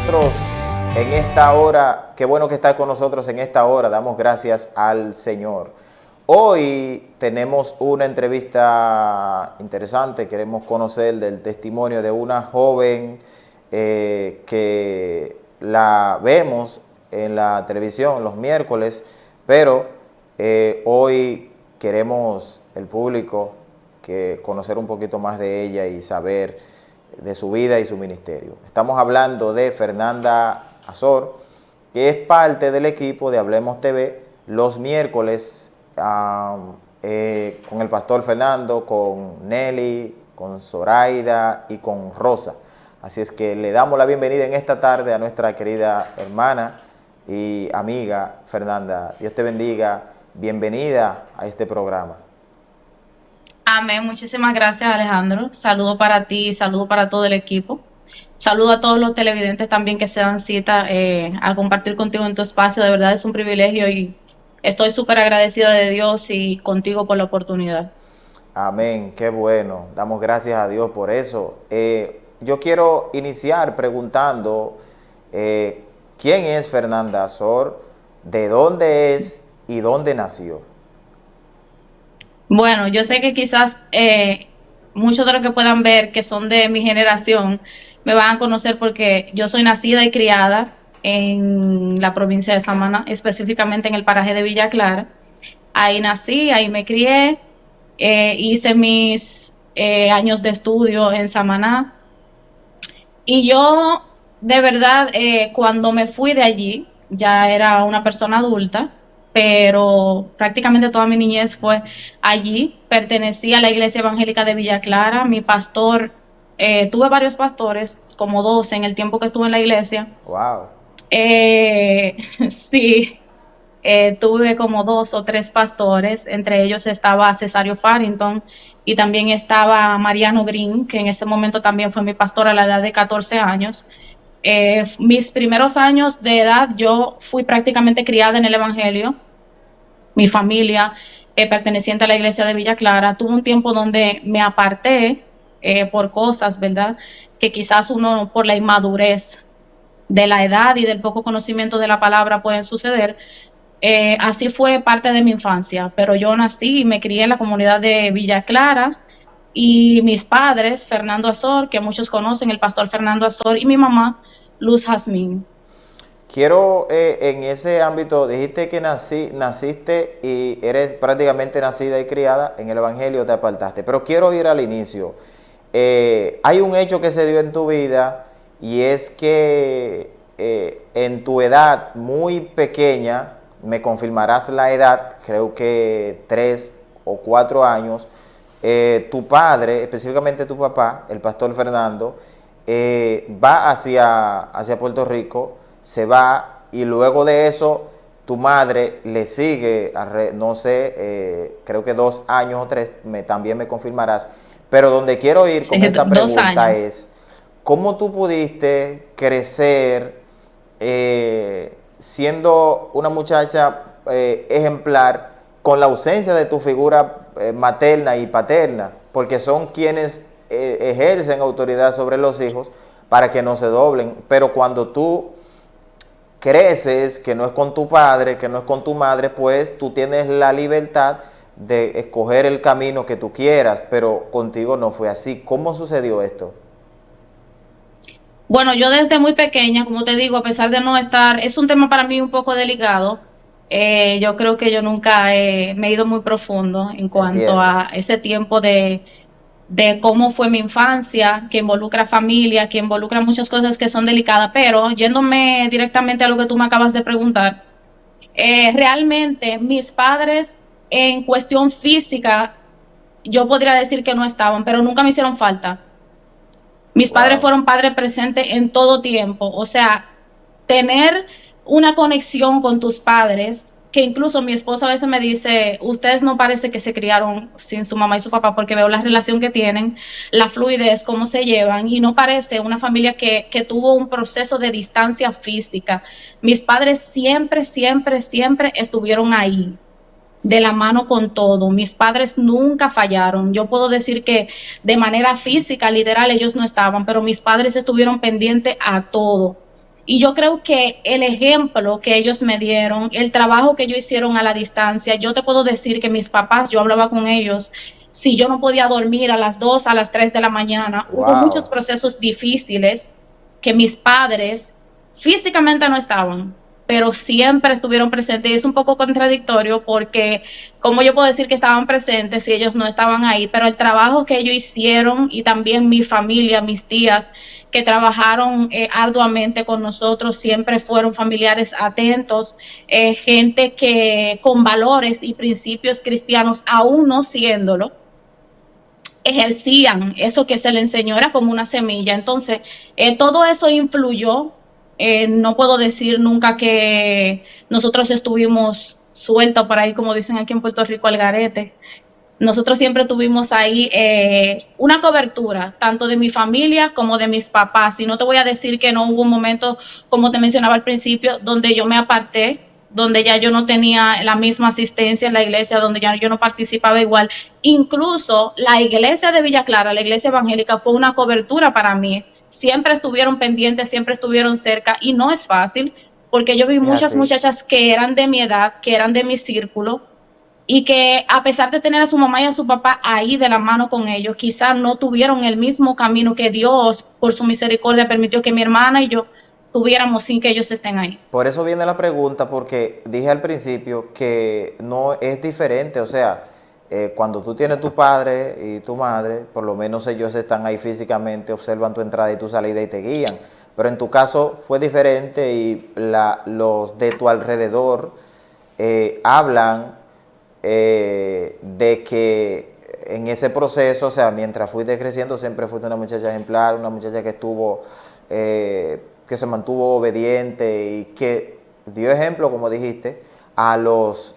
nosotros en esta hora. Qué bueno que está con nosotros en esta hora. Damos gracias al Señor. Hoy tenemos una entrevista interesante. Queremos conocer del testimonio de una joven que la vemos en la televisión los miércoles, pero hoy queremos el público que conocer un poquito más de ella y saber de su vida y su ministerio. Estamos hablando de Fernanda Azor, que es parte del equipo de Hablemos TV los miércoles con el pastor Fernando, con Nelly, con Zoraida y con Rosa. Así es que le damos la bienvenida en esta tarde a nuestra querida hermana y amiga Fernanda. Dios te bendiga. Bienvenida a este programa. Amén, muchísimas gracias Alejandro. Saludo para ti, saludo para todo el equipo. Saludo a todos los televidentes también que se dan cita a compartir contigo en tu espacio. De verdad es un privilegio y estoy súper agradecida de Dios y contigo por la oportunidad. Amén, qué bueno. Damos gracias a Dios por eso. Yo quiero iniciar preguntando quién es Fernanda Azor, de dónde es y dónde nació. Bueno, yo sé que quizás muchos de los que puedan ver que son de mi generación me van a conocer porque yo soy nacida y criada en la provincia de Samaná, específicamente en el paraje de Villa Clara. Ahí nací, ahí me crié, hice mis años de estudio en Samaná y yo de verdad cuando me fui de allí ya era una persona adulta, pero prácticamente toda mi niñez fue allí. Pertenecí a la iglesia evangélica de Villa Clara. Mi pastor, tuve varios pastores, como 12 en el tiempo que estuve en la iglesia. Wow. Eh, sí, tuve como 2 o 3 pastores, entre ellos estaba Cesario Farrington y también estaba Mariano Green, que en ese momento también fue mi pastor a la edad de 14 años. Mis primeros años de edad yo fui prácticamente criada en el Evangelio. Mi familia perteneciente a la iglesia de Villa Clara. Tuve un tiempo donde me aparté por cosas, ¿verdad? Que quizás uno por la inmadurez de la edad y del poco conocimiento de la palabra pueden suceder. Así fue parte de mi infancia, pero yo nací y me crié en la comunidad de Villa Clara y mis padres, Fernando Azor, que muchos conocen, el pastor Fernando Azor, y mi mamá, Luz Jazmín. Quiero en ese ámbito, dijiste que naciste y eres prácticamente nacida y criada en el Evangelio, te apartaste, pero quiero ir al inicio. Hay un hecho que se dio en tu vida y es que en tu edad muy pequeña, me confirmarás la edad, creo que 3 o 4 años, tu padre, específicamente tu papá, el pastor Fernando, va hacia Puerto Rico, se va y luego de eso tu madre le sigue, no sé, creo que 2 años o 3, también me confirmarás, pero donde quiero ir Sí, con esta dos pregunta años. es, ¿cómo tú pudiste crecer siendo una muchacha ejemplar con la ausencia de tu figura materna y paterna? Porque son quienes ejercen autoridad sobre los hijos para que no se doblen, pero cuando tú creces, que no es con tu padre, que no es con tu madre, pues tú tienes la libertad de escoger el camino que tú quieras, pero contigo no fue así. ¿Cómo sucedió esto? Bueno, yo desde muy pequeña, como te digo, a pesar de no estar, es un tema para mí un poco delicado. Yo creo que yo nunca me he ido muy profundo en cuanto Entiendo. a ese tiempo de cómo fue mi infancia, que involucra familia, que involucra muchas cosas que son delicadas, pero yéndome directamente a lo que tú me acabas de preguntar, realmente mis padres en cuestión física, yo podría decir que no estaban, pero nunca me hicieron falta. Mis padres Wow. fueron padres presentes en todo tiempo. O sea, tener una conexión con tus padres, que incluso mi esposo a veces me dice, ustedes no parece que se criaron sin su mamá y su papá, porque veo la relación que tienen, la fluidez, cómo se llevan, y no parece una familia que tuvo un proceso de distancia física. Mis padres siempre, siempre, siempre estuvieron ahí de la mano con todo. Mis padres nunca fallaron. Yo puedo decir que de manera física, literal, ellos no estaban, pero mis padres estuvieron pendientes a todo. Y yo creo que el ejemplo que ellos me dieron, el trabajo que ellos hicieron a la distancia, yo te puedo decir que mis papás, yo hablaba con ellos, si yo no podía dormir a las 2 a las 3 de la mañana, hubo muchos Wow. procesos difíciles que mis padres físicamente no estaban, pero siempre estuvieron presentes. Y es un poco contradictorio porque, ¿cómo yo puedo decir que estaban presentes si ellos no estaban ahí? Pero el trabajo que ellos hicieron y también mi familia, mis tías, que trabajaron arduamente con nosotros, siempre fueron familiares atentos, gente que con valores y principios cristianos, aún no siéndolo, ejercían eso que se le enseñó, era como una semilla. Entonces, todo eso influyó. No puedo decir nunca que nosotros estuvimos sueltos por ahí, como dicen aquí en Puerto Rico, al garete. Nosotros siempre tuvimos ahí una cobertura, tanto de mi familia como de mis papás. Y no te voy a decir que no hubo un momento, como te mencionaba al principio, donde yo me aparté, donde ya yo no tenía la misma asistencia en la iglesia, donde ya yo no participaba igual. Incluso la iglesia de Villa Clara, la iglesia evangélica, fue una cobertura para mí. Siempre estuvieron pendientes, siempre estuvieron cerca y no es fácil porque yo vi Es muchas así. muchachas que eran de mi edad, que eran de mi círculo, y que a pesar de tener a su mamá y a su papá ahí de la mano con ellos, quizás no tuvieron el mismo camino que Dios, por su misericordia, permitió que mi hermana y yo tuviéramos sin que ellos estén ahí. Por eso viene la pregunta, porque dije al principio que no es diferente, o sea, cuando tú tienes tu padre y tu madre, por lo menos ellos están ahí físicamente, observan tu entrada y tu salida y te guían. Pero en tu caso fue diferente y los de tu alrededor hablan de que en ese proceso, o sea, mientras fuiste creciendo, siempre fuiste una muchacha ejemplar, una muchacha que estuvo, que se mantuvo obediente y que dio ejemplo, como dijiste, a los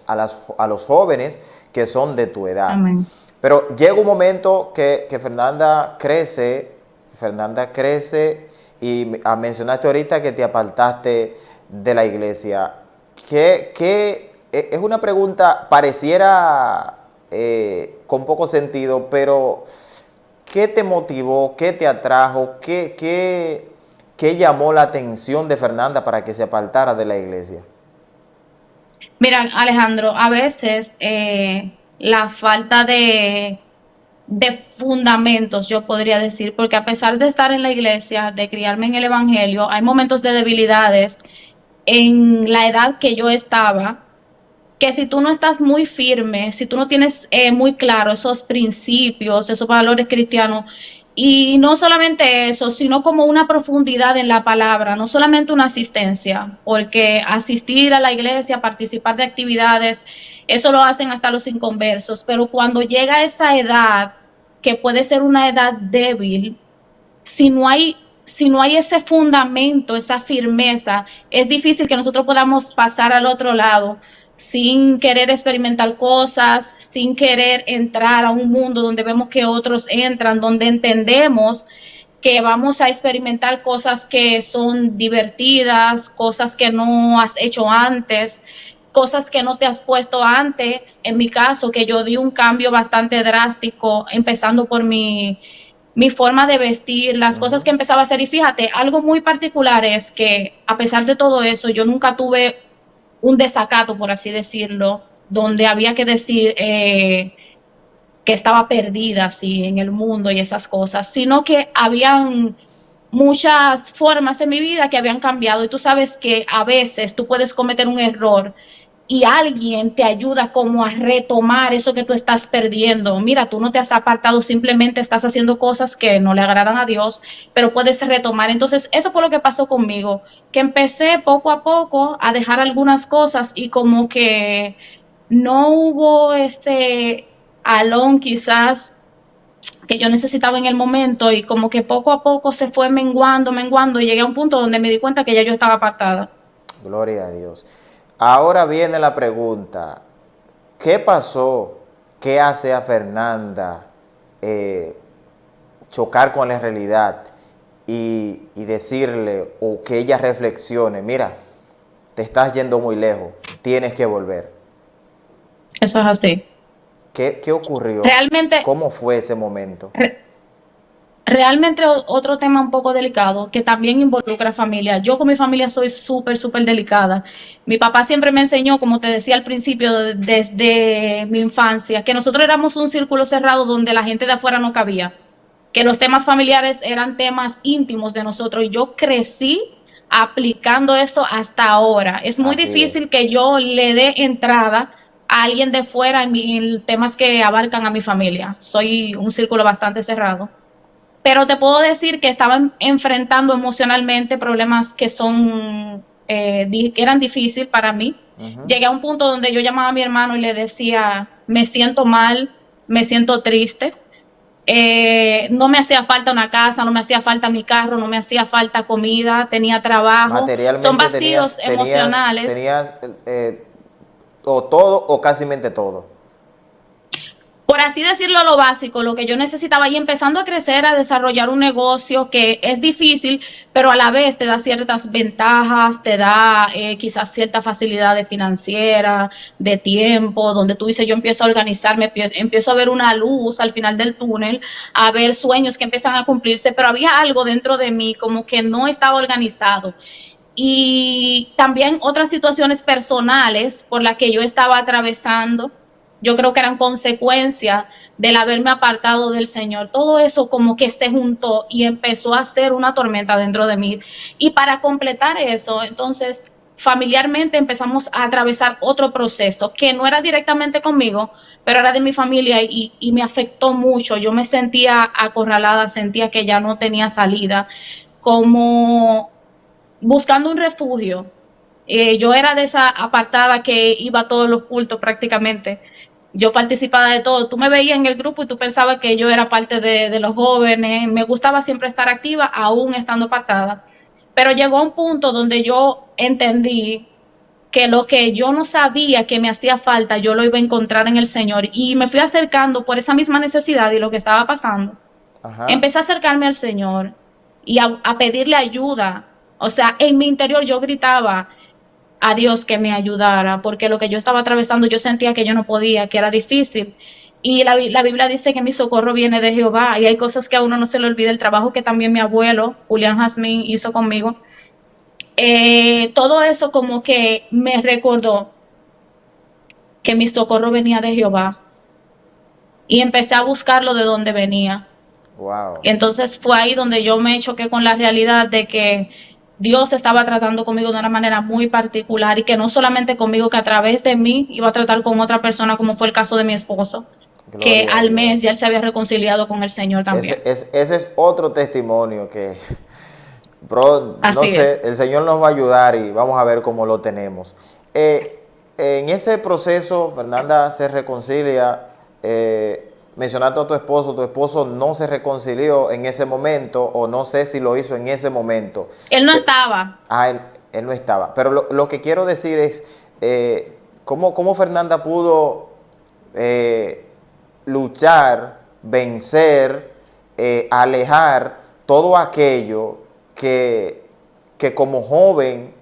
jóvenes que son de tu edad. Amén. Pero llega un momento que Fernanda crece y mencionaste ahorita que te apartaste de la iglesia. Es una pregunta, pareciera con poco sentido, pero ¿qué te motivó? ¿Qué te atrajo? ¿Qué llamó la atención de Fernanda para que se apartara de la iglesia? Mira, Alejandro, a veces la falta de fundamentos, yo podría decir, porque a pesar de estar en la iglesia, de criarme en el Evangelio, hay momentos de debilidades en la edad que yo estaba, que si tú no estás muy firme, si tú no tienes muy claro esos principios, esos valores cristianos, y no solamente eso, sino como una profundidad en la palabra, no solamente una asistencia, porque asistir a la iglesia, participar de actividades, eso lo hacen hasta los inconversos, pero cuando llega esa edad, que puede ser una edad débil, si no hay ese fundamento, esa firmeza, es difícil que nosotros podamos pasar al otro lado sin querer experimentar cosas, sin querer entrar a un mundo donde vemos que otros entran, donde entendemos que vamos a experimentar cosas que son divertidas, cosas que no has hecho antes, cosas que no te has puesto antes. En mi caso, que yo di un cambio bastante drástico, empezando por mi forma de vestir, las cosas que empezaba a hacer. Y fíjate, algo muy particular es que a pesar de todo eso, yo nunca tuve un desacato, por así decirlo, donde había que decir que estaba perdida así en el mundo y esas cosas, sino que habían muchas formas en mi vida que habían cambiado y tú sabes que a veces tú puedes cometer un error y alguien te ayuda como a retomar eso que tú estás perdiendo. Mira, tú no te has apartado, simplemente estás haciendo cosas que no le agradan a Dios, pero puedes retomar. Entonces, eso fue lo que pasó conmigo, que empecé poco a poco a dejar algunas cosas y como que no hubo este alón quizás que yo necesitaba en el momento y como que poco a poco se fue menguando, menguando y llegué a un punto donde me di cuenta que ya yo estaba apartada. Gloria a Dios. Ahora viene la pregunta, ¿qué pasó? ¿Qué hace a Fernanda eh, chocar con la realidad y decirle o que ella reflexione, mira, te estás yendo muy lejos, tienes que volver? Eso es así. ¿Qué ocurrió? Realmente, ¿Cómo fue ese momento? Realmente otro tema un poco delicado que también involucra familia. Yo con mi familia soy súper, súper delicada. Mi papá siempre me enseñó, como te decía al principio, desde mi infancia, que nosotros éramos un círculo cerrado donde la gente de afuera no cabía, que los temas familiares eran temas íntimos de nosotros y yo crecí aplicando eso hasta ahora. Es muy Así es. difícil que yo le dé entrada a alguien de fuera en temas que abarcan a mi familia. Soy un círculo bastante cerrado. Pero te puedo decir que estaba enfrentando emocionalmente problemas que que eran difíciles para mí. Ujú. Llegué a un punto donde yo llamaba a mi hermano y le decía, me siento mal, me siento triste. No me hacía falta una casa, no me hacía falta mi carro, no me hacía falta comida, tenía trabajo. Son Materialmente vacíos emocionales. tenías o todo o casi todo. Por así decirlo, lo básico, lo que yo necesitaba y empezando a crecer, a desarrollar un negocio que es difícil, pero a la vez te da ciertas ventajas, te da quizás cierta facilidad de financiera, de tiempo, donde tú dices, yo empiezo a organizarme, empiezo a ver una luz al final del túnel, a ver sueños que empiezan a cumplirse, pero había algo dentro de mí como que no estaba organizado. Y también otras situaciones personales por las que yo estaba atravesando, yo creo que eran consecuencia del haberme apartado del Señor. Todo eso como que se juntó y empezó a ser una tormenta dentro de mí. Y para completar eso, entonces familiarmente empezamos a atravesar otro proceso que no era directamente conmigo, pero era de mi familia y me afectó mucho. Yo me sentía acorralada, sentía que ya no tenía salida, como buscando un refugio. Yo era de esa apartada que iba a todos los cultos prácticamente. Yo participaba de todo. Tú me veías en el grupo y tú pensabas que yo era parte de los jóvenes. Me gustaba siempre estar activa, aún estando apartada. Pero llegó un punto donde yo entendí que lo que yo no sabía que me hacía falta, yo lo iba a encontrar en el Señor. Y me fui acercando por esa misma necesidad y lo que estaba pasando. Ajá. Empecé a acercarme al Señor y a pedirle ayuda. O sea, en mi interior yo gritaba a Dios que me ayudara, porque lo que yo estaba atravesando yo sentía que yo no podía, que era difícil. Y la Biblia dice que mi socorro viene de Jehová y hay cosas que a uno no se le olvida, el trabajo que también mi abuelo, Julián Jazmín, hizo conmigo. Todo eso como que me recordó que mi socorro venía de Jehová y empecé a buscarlo de donde venía. Wow. Entonces fue ahí donde yo me choqué con la realidad de que Dios estaba tratando conmigo de una manera muy particular y que no solamente conmigo, que a través de mí iba a tratar con otra persona, como fue el caso de mi esposo, que Gloria a al mes ya Dios. él se había reconciliado con el Señor también. Ese es otro testimonio que, bro, no Así sé, es. el Señor nos va a ayudar y vamos a ver cómo lo tenemos. En ese proceso, Fernanda se reconcilia. Mencionaste a tu esposo no se reconcilió en ese momento o no sé si lo hizo en ese momento. Él no Pe- estaba. él no estaba. Pero lo que quiero decir es, cómo Fernanda pudo eh, luchar, vencer, alejar todo aquello que como joven,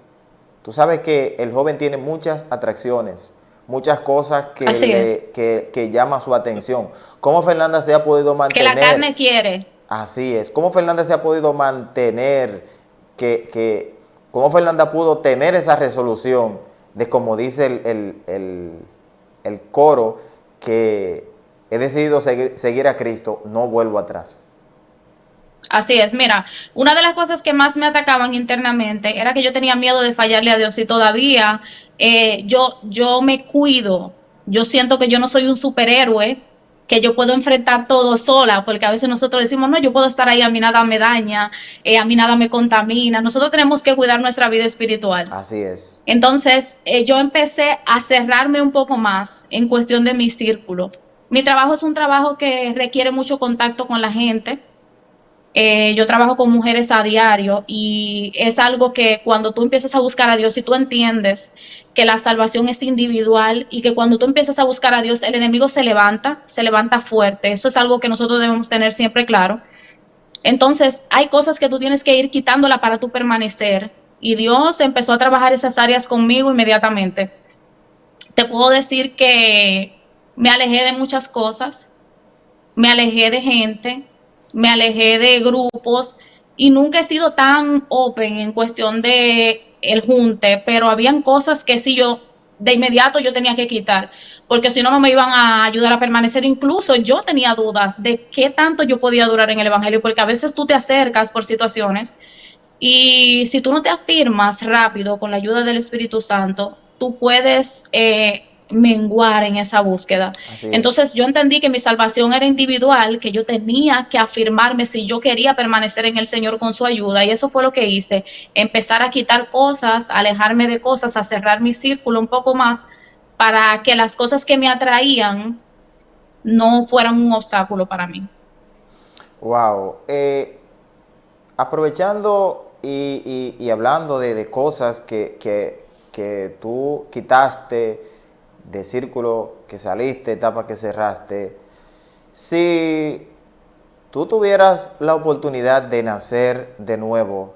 tú sabes que el joven tiene muchas atracciones, muchas cosas Así es. que llama su atención. ¿Cómo Fernanda se ha podido Que la mantener? carne quiere. Así es. ¿Cómo Fernanda se ha podido mantener? ¿Cómo Fernanda pudo tener esa resolución de, como dice el coro, que he decidido seguir a Cristo, no vuelvo atrás? Así es, mira, una de las cosas que más me atacaban internamente era que yo tenía miedo de fallarle a Dios y todavía yo me cuido, yo siento que yo no soy un superhéroe, que yo puedo enfrentar todo sola, porque a veces nosotros decimos, no, yo puedo estar ahí, a mí nada me daña, a mí nada me contamina, nosotros tenemos que cuidar nuestra vida espiritual. Así es. Entonces, yo empecé a cerrarme un poco más en cuestión de mi círculo. Mi trabajo es un trabajo que requiere mucho contacto con la gente. Yo trabajo con mujeres a diario y es algo que cuando tú empiezas a buscar a Dios y tú entiendes que la salvación es individual y que cuando tú empiezas a buscar a Dios el enemigo se levanta fuerte. Eso es algo que nosotros debemos tener siempre claro. Entonces hay cosas que tú tienes que ir quitándola para tú permanecer y Dios empezó a trabajar esas áreas conmigo inmediatamente. Te puedo decir que me alejé de muchas cosas, me alejé de gente, me alejé de grupos y nunca he sido tan open en cuestión de el junte, pero habían cosas que sí yo de inmediato yo tenía que quitar, porque si no, no me iban a ayudar a permanecer. Incluso yo tenía dudas de qué tanto yo podía durar en el Evangelio, porque a veces tú te acercas por situaciones y si tú no te afirmas rápido con la ayuda del Espíritu Santo, tú puedes menguar en esa búsqueda. Así es. Entonces yo entendí que mi salvación era individual, que yo tenía que afirmarme si yo quería permanecer en el Señor con su ayuda. Y eso fue lo que hice, empezar a quitar cosas, a alejarme de cosas, a cerrar mi círculo un poco más para que las cosas que me atraían no fueran un obstáculo para mí. Wow. Aprovechando y hablando de cosas que tú quitaste, de círculo que saliste, etapa que cerraste, si tú tuvieras la oportunidad de nacer de nuevo,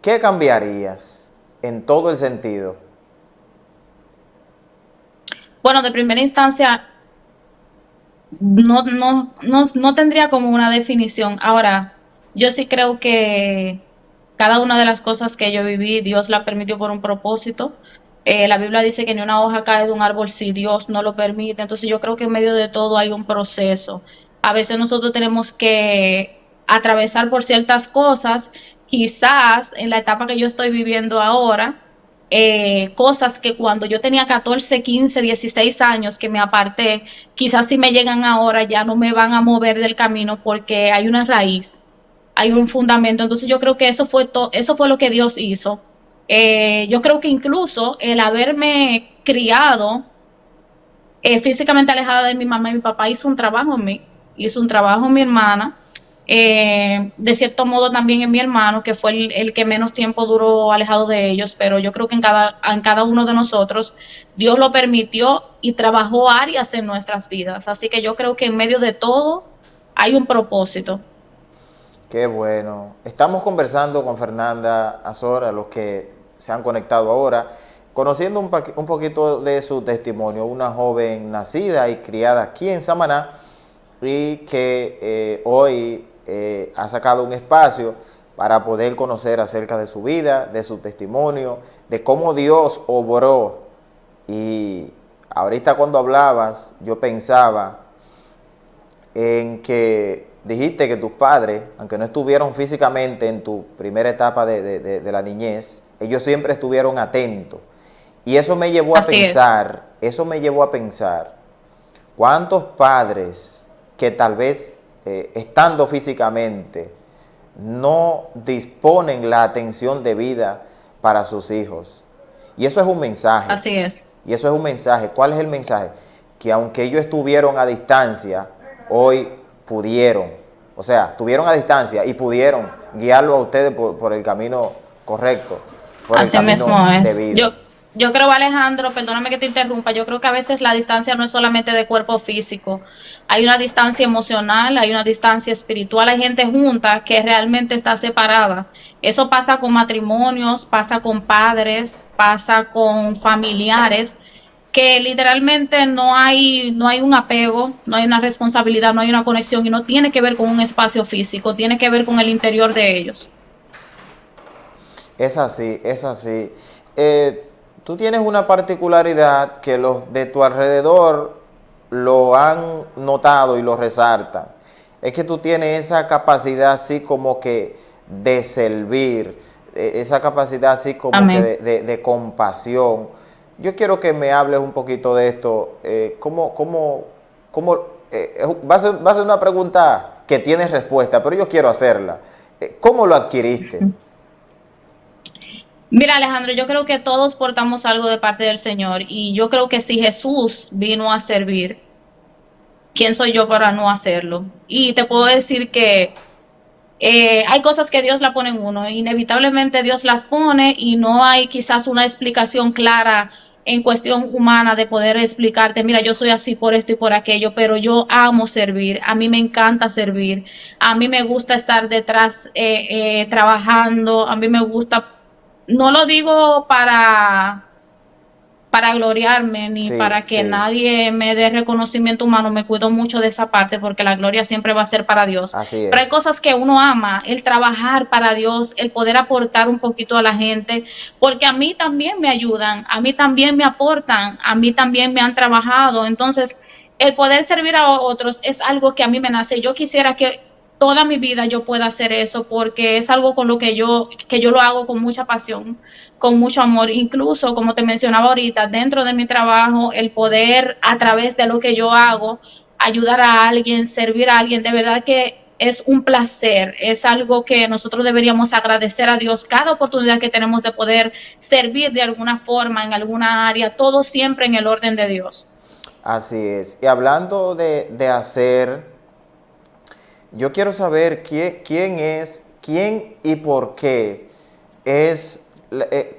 ¿qué cambiarías en todo el sentido? Bueno, de primera instancia, no tendría como una definición. Ahora, yo sí creo que cada una de las cosas que yo viví, Dios la permitió por un propósito. La Biblia dice que ni una hoja cae de un árbol si Dios no lo permite. Entonces yo creo que en medio de todo hay un proceso. A veces nosotros tenemos que atravesar por ciertas cosas, quizás en la etapa que yo estoy viviendo ahora, cosas que cuando yo tenía 14, 15, 16 años que me aparté, quizás si me llegan ahora ya no me van a mover del camino porque hay una raíz, hay un fundamento. Entonces yo creo que eso fue lo que Dios hizo. Yo creo que incluso el haberme criado físicamente alejada de mi mamá y mi papá hizo un trabajo en mí, hizo un trabajo en mi hermana, de cierto modo también en mi hermano, que fue el que menos tiempo duró alejado de ellos, pero yo creo que en cada uno de nosotros Dios lo permitió y trabajó áreas en nuestras vidas. Así que yo creo que en medio de todo hay un propósito. Qué bueno. Estamos conversando con Fernanda Azor, a los que se han conectado ahora, conociendo un poquito de su testimonio. Una joven nacida y criada aquí en Samaná y que hoy ha sacado un espacio para poder conocer acerca de su vida, de su testimonio, de cómo Dios obró. Y ahorita cuando hablabas, yo pensaba en que dijiste que tus padres, aunque no estuvieron físicamente en tu primera etapa de la niñez, ellos siempre estuvieron atentos. Y Así es. eso me llevó a pensar, cuántos padres que tal vez estando físicamente no disponen la atención debida para sus hijos. Y eso es un mensaje. Así es. Y eso es un mensaje. ¿Cuál es el mensaje? Que aunque ellos estuvieron a distancia, hoy pudieron, o sea, estuvieron a distancia y pudieron guiarlo a ustedes por el camino correcto, por el Así camino mismo es. debido. Yo creo, Alejandro, perdóname que te interrumpa, yo creo que a veces la distancia no es solamente de cuerpo físico, hay una distancia emocional, hay una distancia espiritual, hay gente junta que realmente está separada. Eso pasa con matrimonios, pasa con padres, pasa con familiares, que literalmente no hay un apego, no hay una responsabilidad, no hay una conexión y no tiene que ver con un espacio físico, tiene que ver con el interior de ellos. Es así, es así. Tú tienes una particularidad que los de tu alrededor lo han notado y lo resaltan. Es que tú tienes esa capacidad así como que de servir, esa capacidad así como que Amén. de compasión. Yo quiero que me hables un poquito de esto. Va a ser una pregunta que tiene respuesta, pero yo quiero hacerla. ¿Cómo lo adquiriste? Mira, Alejandro, yo creo que todos portamos algo de parte del Señor y yo creo que si Jesús vino a servir, ¿quién soy yo para no hacerlo? Y te puedo decir que hay cosas que Dios la pone en uno, inevitablemente Dios las pone y no hay quizás una explicación clara en cuestión humana de poder explicarte, mira, yo soy así por esto y por aquello, pero yo amo servir, a mí me encanta servir, a mí me gusta estar detrás trabajando, a mí me gusta, no lo digo para para gloriarme ni Sí, para que sí, nadie me dé reconocimiento humano, me cuido mucho de esa parte porque la gloria siempre va a ser para Dios. así Pero hay es. cosas que uno ama, el trabajar para Dios, el poder aportar un poquito a la gente, porque a mí también me ayudan, a mí también me aportan, a mí también me han trabajado. Entonces, el poder servir a otros es algo que a mí me nace. Yo quisiera que toda mi vida yo pueda hacer eso porque es algo con lo que yo lo hago con mucha pasión, con mucho amor. Incluso, como te mencionaba ahorita, dentro de mi trabajo, el poder a través de lo que yo hago, ayudar a alguien, servir a alguien, de verdad que es un placer, es algo que nosotros deberíamos agradecer a Dios cada oportunidad que tenemos de poder servir de alguna forma, en alguna área, todo siempre en el orden de Dios. Así es. Y hablando de hacer, yo quiero saber quién es, quién y por qué es,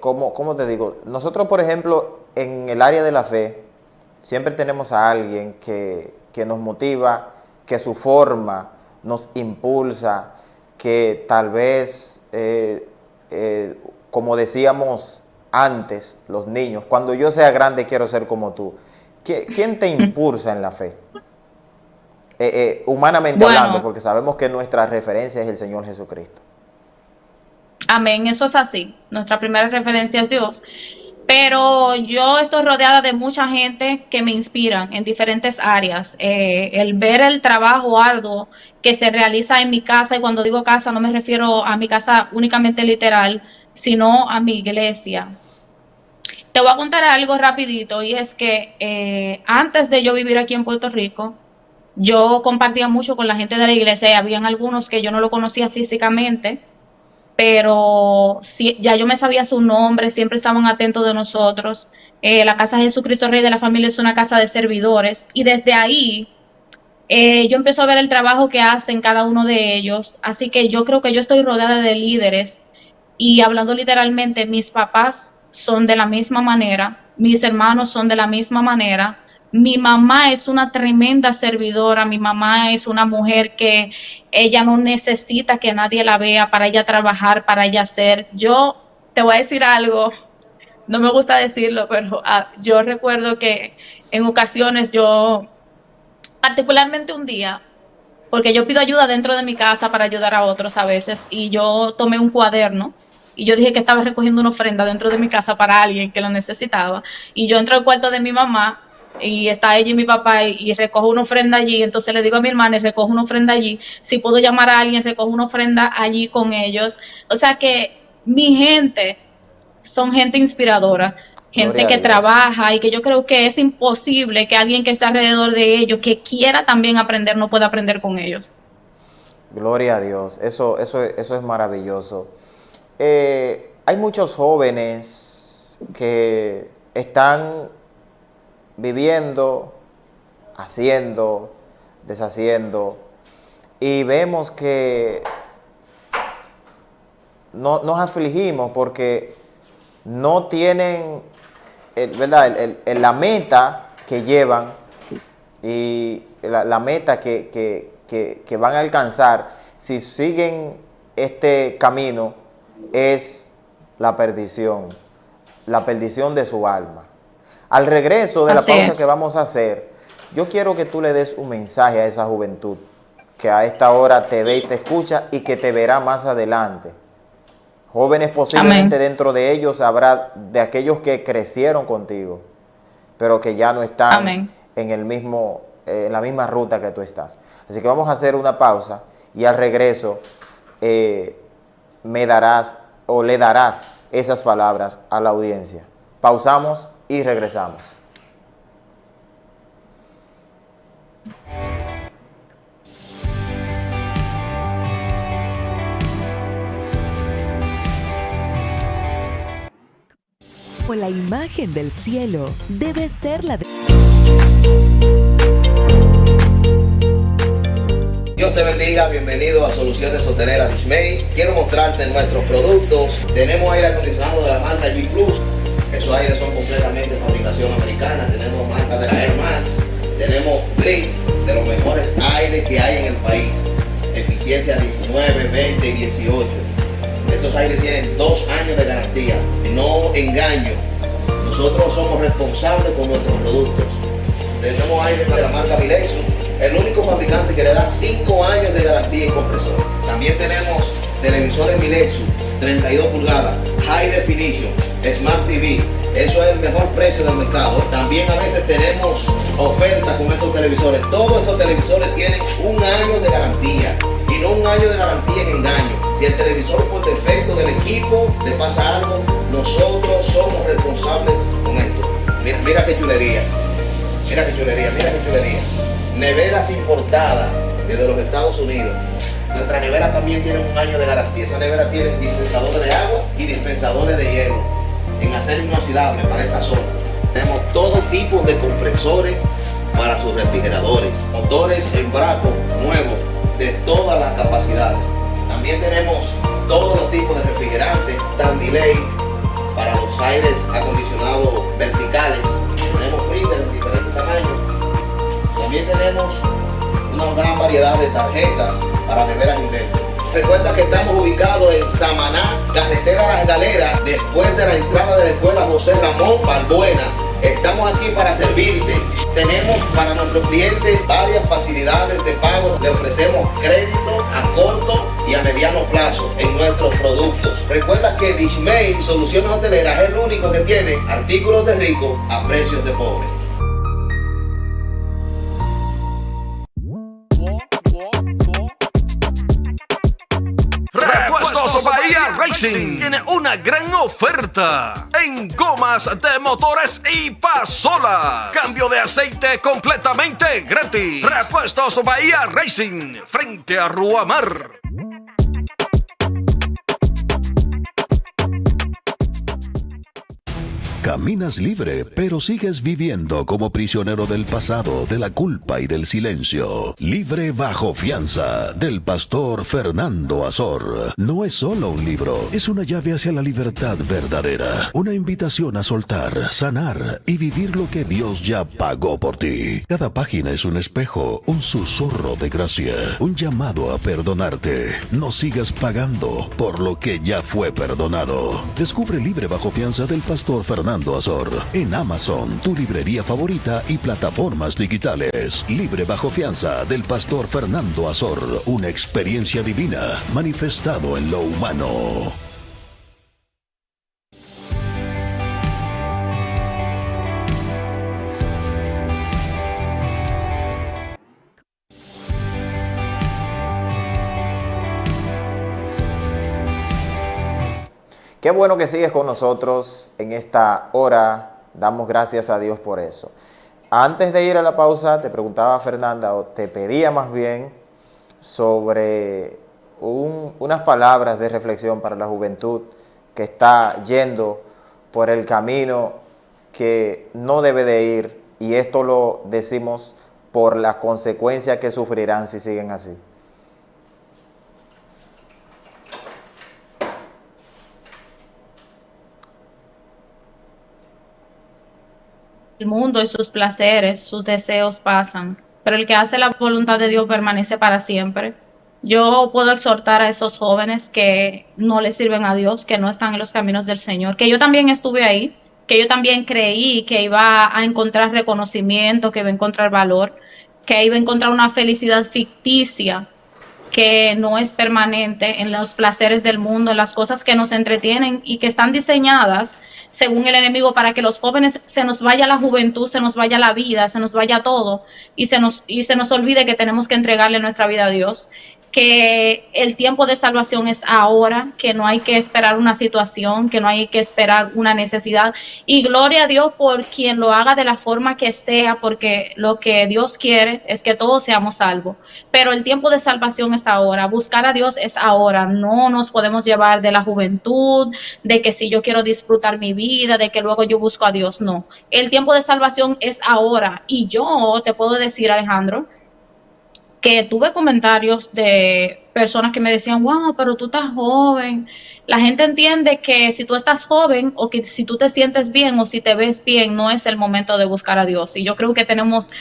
como te digo, nosotros por ejemplo en el área de la fe, siempre tenemos a alguien que nos motiva, que su forma nos impulsa, que tal vez, como decíamos antes, los niños, cuando yo sea grande quiero ser como tú. ¿Quién te impulsa en la fe? Humanamente hablando, Bueno, porque sabemos que nuestra referencia es el Señor Jesucristo. amén, eso es así. Nuestra primera referencia es Dios. Pero yo estoy rodeada de mucha gente que me inspiran en diferentes áreas. El ver el trabajo arduo que se realiza en mi casa, y cuando digo casa no me refiero a mi casa únicamente literal, sino a mi iglesia. Te voy a contar algo rapidito y es que antes de yo vivir aquí en Puerto Rico, yo compartía mucho con la gente de la iglesia y habían algunos que yo no lo conocía físicamente, pero sí, ya yo me sabía su nombre, siempre estaban atentos de nosotros. La Casa de Jesucristo Rey de la Familia es una casa de servidores y desde ahí yo empiezo a ver el trabajo que hacen cada uno de ellos, así que yo creo que yo estoy rodeada de líderes y hablando literalmente, mis papás son de la misma manera, mis hermanos son de la misma manera. Mi mamá es una tremenda servidora, mi mamá es una mujer que ella no necesita que nadie la vea para ella trabajar, para ella hacer. Yo te voy a decir algo, no me gusta decirlo, pero yo recuerdo que en ocasiones yo, particularmente un día, porque yo pido ayuda dentro de mi casa para ayudar a otros a veces, y yo tomé un cuaderno y yo dije que estaba recogiendo una ofrenda dentro de mi casa para alguien que lo necesitaba, y yo entro al cuarto de mi mamá y está ella y mi papá y recojo una ofrenda allí, entonces le digo a mi hermana y recojo una ofrenda allí, si puedo llamar a alguien recojo una ofrenda allí con ellos, o sea que mi gente son gente inspiradora, gente Gloria a que Dios. trabaja y que yo creo que es imposible que alguien que está alrededor de ellos, que quiera también aprender, no pueda aprender con ellos. Gloria a Dios. Eso es maravilloso. Hay muchos jóvenes que están viviendo, haciendo, deshaciendo, y vemos que no, nos afligimos porque no tienen, ¿verdad? La meta que llevan y la meta que van a alcanzar si siguen este camino es la perdición de su alma. Al regreso de la Así pausa que es. vamos a hacer, yo quiero que tú le des un mensaje a esa juventud que a esta hora te ve y te escucha y que te verá más adelante. Jóvenes, posiblemente Amén. dentro de ellos habrá de aquellos que crecieron contigo, pero que ya no están Amén. en la misma ruta que tú estás. Así que vamos a hacer una pausa y al regreso eh, me darás o le darás esas palabras a la audiencia. Pausamos y regresamos. O la imagen del cielo debe ser la de... Dios te bendiga, bienvenido a Soluciones Hoteleras Dismay. Quiero mostrarte nuestros productos. Tenemos aire acondicionado de la marca G Plus. Esos aires son completamente de fabricación americana. Tenemos marca de la Air Max. Tenemos Blink, de los mejores aires que hay en el país. Eficiencia 19, 20 y 18. Estos aires tienen 2 años de garantía. No engaño. Nosotros somos responsables con nuestros productos. Tenemos aire de la marca Milexus, el único fabricante que le da 5 años de garantía en compresor. También tenemos televisores Milexus, 32 pulgadas, High Definition, Smart TV. Eso es el mejor precio del mercado. También a veces tenemos ofertas con estos televisores. Todos estos televisores tienen 1 año de garantía. Y no 1 año de garantía en engaño. Si el televisor por defecto del equipo le pasa algo, nosotros somos responsables con esto. Mira qué chulería. Mira qué chulería, mira qué chulería. Neveras importadas desde los Estados Unidos. Nuestra nevera también tiene 1 año de garantía. Esa nevera tiene dispensadores de agua y dispensadores de hielo en acero inoxidable para esta zona. Tenemos todo tipo de compresores para sus refrigeradores, motores en Braco nuevos de todas las capacidades. También tenemos todos los tipos de refrigerantes, Delay para los aires acondicionados verticales. Tenemos freezer en diferentes tamaños. También tenemos una gran variedad de tarjetas para neveras Inventor. Recuerda que estamos ubicados en Samaná, carretera Las Galeras, después de la entrada de la escuela José Ramón Balbuena. Estamos aquí para servirte. Tenemos para nuestros clientes varias facilidades de pago. Le ofrecemos crédito a corto y a mediano plazo en nuestros productos. Recuerda que Dishmay Soluciones Hoteleras es el único que tiene artículos de rico a precios de pobre. Repuestos Bahía Racing tiene una gran oferta en gomas de motores y pasolas. Cambio de aceite completamente gratis. Repuestos Bahía Racing frente a Ruamar. Caminas libre, pero sigues viviendo como prisionero del pasado, de la culpa y del silencio. Libre bajo fianza, del pastor Fernando Azor. No es solo un libro, es una llave hacia la libertad verdadera. Una invitación a soltar, sanar y vivir lo que Dios ya pagó por ti. Cada página es un espejo, un susurro de gracia, un llamado a perdonarte. No sigas pagando por lo que ya fue perdonado. Descubre Libre bajo fianza del pastor Fernando Azor en Amazon, tu librería favorita y plataformas digitales. Libre bajo fianza del pastor Fernando Azor, una experiencia divina manifestado en lo humano. Qué bueno que sigues con nosotros en esta hora. Damos gracias a Dios por eso. Antes de ir a la pausa, te preguntaba Fernanda, o te pedía más bien, sobre unas palabras de reflexión para la juventud que está yendo por el camino que no debe de ir. Y esto lo decimos por las consecuencias que sufrirán si siguen así. El mundo y sus placeres, sus deseos pasan, pero el que hace la voluntad de Dios permanece para siempre. Yo puedo exhortar a esos jóvenes que no le sirven a Dios, que no están en los caminos del Señor, que yo también estuve ahí, que yo también creí que iba a encontrar reconocimiento, que iba a encontrar valor, que iba a encontrar una felicidad ficticia que no es permanente, en los placeres del mundo, en las cosas que nos entretienen y que están diseñadas según el enemigo para que los jóvenes se nos vaya la juventud, se nos vaya la vida, se nos vaya todo y se nos olvide que tenemos que entregarle nuestra vida a Dios, que el tiempo de salvación es ahora, que no hay que esperar una situación, que no hay que esperar una necesidad. Y gloria a Dios por quien lo haga de la forma que sea, porque lo que Dios quiere es que todos seamos salvos. Pero el tiempo de salvación es ahora, buscar a Dios es ahora. No nos podemos llevar de la juventud, de que si yo quiero disfrutar mi vida, de que luego yo busco a Dios. No, el tiempo de salvación es ahora. Y yo te puedo decir, Alejandro, que tuve comentarios de personas que me decían, wow, pero tú estás joven. La gente entiende que si tú estás joven o que si tú te sientes bien o si te ves bien, no es el momento de buscar a Dios. Y yo creo que tenemos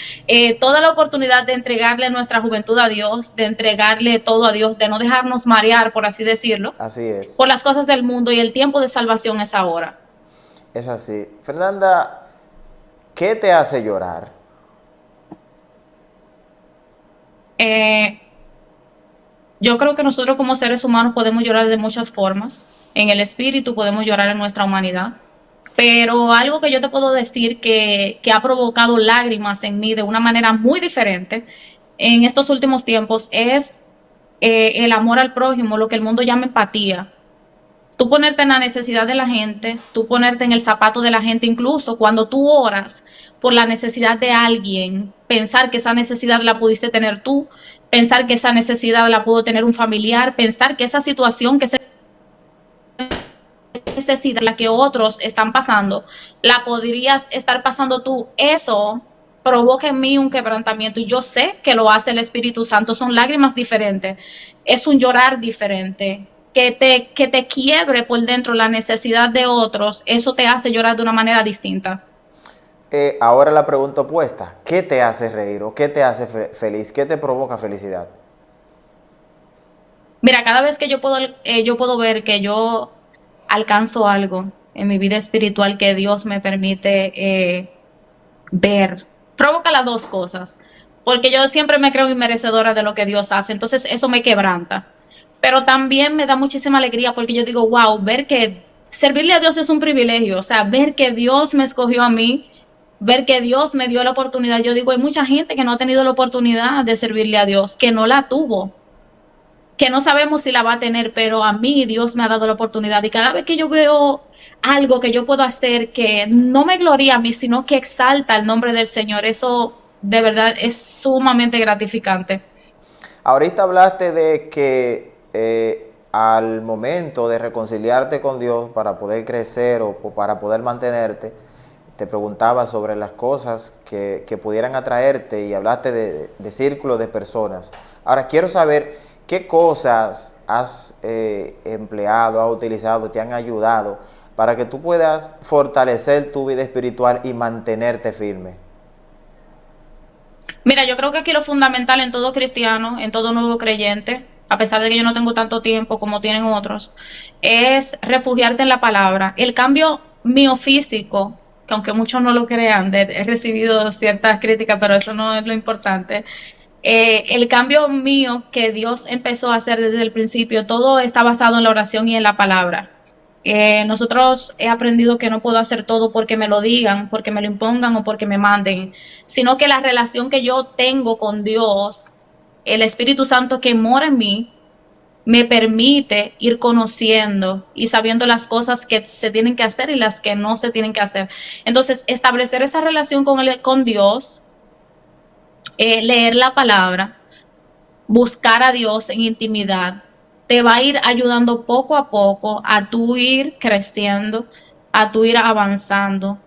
toda la oportunidad de entregarle nuestra juventud a Dios, de entregarle todo a Dios, de no dejarnos marear, por así decirlo, Así es. por las cosas del mundo, y el tiempo de salvación es ahora. Es así. Fernanda, ¿qué te hace llorar? Eh, yo creo que nosotros como seres humanos podemos llorar de muchas formas. En el espíritu podemos llorar en nuestra humanidad. Pero algo que yo te puedo decir que ha provocado lágrimas en mí de una manera muy diferente en estos últimos tiempos es el amor al prójimo, lo que el mundo llama empatía. Tú ponerte en la necesidad de la gente, tú ponerte en el zapato de la gente, incluso cuando tú oras por la necesidad de alguien, pensar que esa necesidad la pudiste tener tú, pensar que esa necesidad la pudo tener un familiar, pensar que esa situación, que esa necesidad la que otros están pasando, la podrías estar pasando tú. Eso provoca en mí un quebrantamiento y yo sé que lo hace el Espíritu Santo. Son lágrimas diferentes, es un llorar diferente. Que te quiebre por dentro la necesidad de otros, eso te hace llorar de una manera distinta. Ahora la pregunta opuesta, ¿qué te hace reír o qué te hace feliz? ¿Qué te provoca felicidad? Mira, cada vez que yo puedo ver que yo alcanzo algo en mi vida espiritual que Dios me permite ver, provoca las dos cosas, porque yo siempre me creo inmerecedora de lo que Dios hace, entonces eso me quebranta, pero también me da muchísima alegría porque yo digo, wow, ver que servirle a Dios es un privilegio, o sea, ver que Dios me escogió a mí, ver que Dios me dio la oportunidad. Yo digo, hay mucha gente que no ha tenido la oportunidad de servirle a Dios, que no la tuvo, que no sabemos si la va a tener, pero a mí Dios me ha dado la oportunidad y cada vez que yo veo algo que yo puedo hacer que no me gloria a mí, sino que exalta el nombre del Señor, eso de verdad es sumamente gratificante. Ahorita hablaste de que al momento de reconciliarte con Dios para poder crecer o para poder mantenerte, te preguntaba sobre las cosas que pudieran atraerte y hablaste de círculos de personas. Ahora quiero saber qué cosas has empleado, has utilizado, te han ayudado para que tú puedas fortalecer tu vida espiritual y mantenerte firme. Mira, yo creo que aquí lo fundamental en todo cristiano, en todo nuevo creyente, a pesar de que yo no tengo tanto tiempo como tienen otros, es refugiarte en la palabra. El cambio mío físico, que aunque muchos no lo crean, he recibido ciertas críticas, pero eso no es lo importante. El cambio mío que Dios empezó a hacer desde el principio, todo está basado en la oración y en la palabra. Nosotros he aprendido que no puedo hacer todo porque me lo digan, porque me lo impongan o porque me manden, sino que la relación que yo tengo con Dios, el Espíritu Santo que mora en mí, me permite ir conociendo y sabiendo las cosas que se tienen que hacer y las que no se tienen que hacer. Entonces, establecer esa relación con Dios, leer la palabra, buscar a Dios en intimidad, te va a ir ayudando poco a poco a tú ir creciendo, a tú ir avanzando,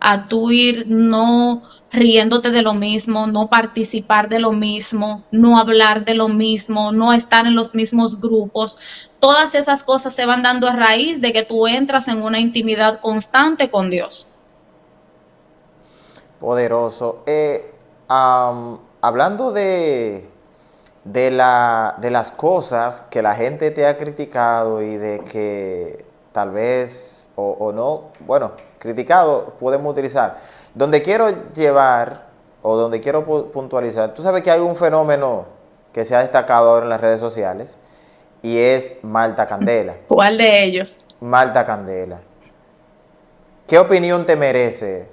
a tú ir no riéndote de lo mismo, no participar de lo mismo, no hablar de lo mismo, no estar en los mismos grupos. Todas esas cosas se van dando a raíz de que tú entras en una intimidad constante con Dios. Poderoso. Hablando de las cosas que la gente te ha criticado y de que tal vez o no, bueno, criticado podemos utilizar. Donde quiero llevar o donde quiero puntualizar, tú sabes que hay un fenómeno que se ha destacado ahora en las redes sociales y es Marta Candela. ¿Cuál de ellos? Marta Candela. ¿Qué opinión te merece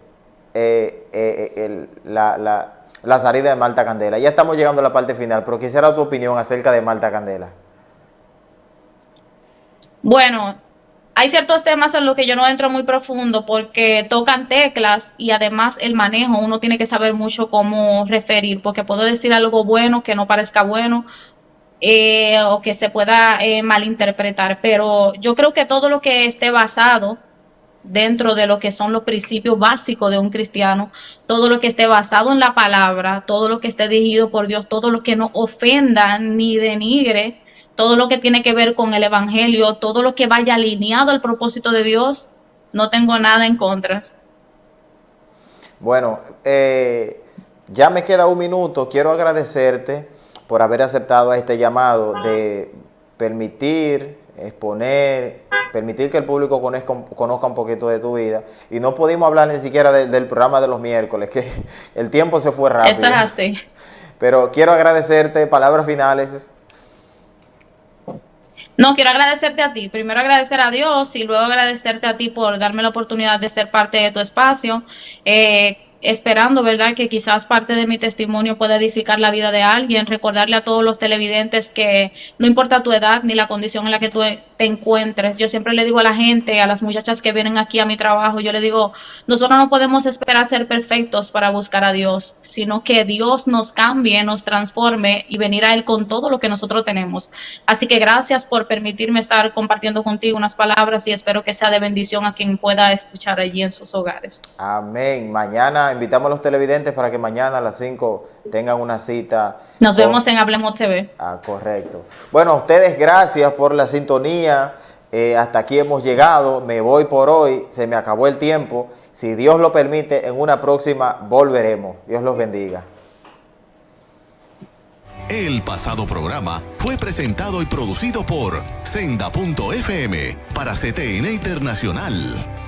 la salida de Marta Candela? Ya estamos llegando a la parte final, pero quisiera tu opinión acerca de Marta Candela. Bueno, hay ciertos temas en los que yo no entro muy profundo porque tocan teclas y además el manejo, uno tiene que saber mucho cómo referir, porque puedo decir algo bueno que no parezca bueno o que se pueda malinterpretar, pero yo creo que todo lo que esté basado dentro de lo que son los principios básicos de un cristiano, todo lo que esté basado en la palabra, todo lo que esté dirigido por Dios, todo lo que no ofenda ni denigre, todo lo que tiene que ver con el evangelio, todo lo que vaya alineado al propósito de Dios, no tengo nada en contra. Bueno, ya me queda un minuto. Quiero agradecerte por haber aceptado este llamado de permitir exponer, permitir que el público conozca un poquito de tu vida. Y no pudimos hablar ni siquiera del programa de los miércoles, que el tiempo se fue rápido. Eso es así. Pero quiero agradecerte, palabras finales. No, quiero agradecerte a ti. Primero agradecer a Dios y luego agradecerte a ti por darme la oportunidad de ser parte de tu espacio. Esperando, ¿verdad?, que quizás parte de mi testimonio pueda edificar la vida de alguien, recordarle a todos los televidentes que no importa tu edad ni la condición en la que tú te encuentres. Yo siempre le digo a la gente, a las muchachas que vienen aquí a mi trabajo, yo le digo, nosotros no podemos esperar ser perfectos para buscar a Dios, sino que Dios nos cambie, nos transforme y venir a Él con todo lo que nosotros tenemos. Así que gracias por permitirme estar compartiendo contigo unas palabras y espero que sea de bendición a quien pueda escuchar allí en sus hogares. Amén. Mañana invitamos a los televidentes para que mañana a las 5 tengan una cita. Nos vemos en Hablemos TV. Correcto. Bueno, a ustedes gracias por la sintonía. Hasta aquí hemos llegado. Me voy por hoy. Se me acabó el tiempo. Si Dios lo permite, en una próxima volveremos. Dios los bendiga. El pasado programa fue presentado y producido por Senda.fm para CTN Internacional.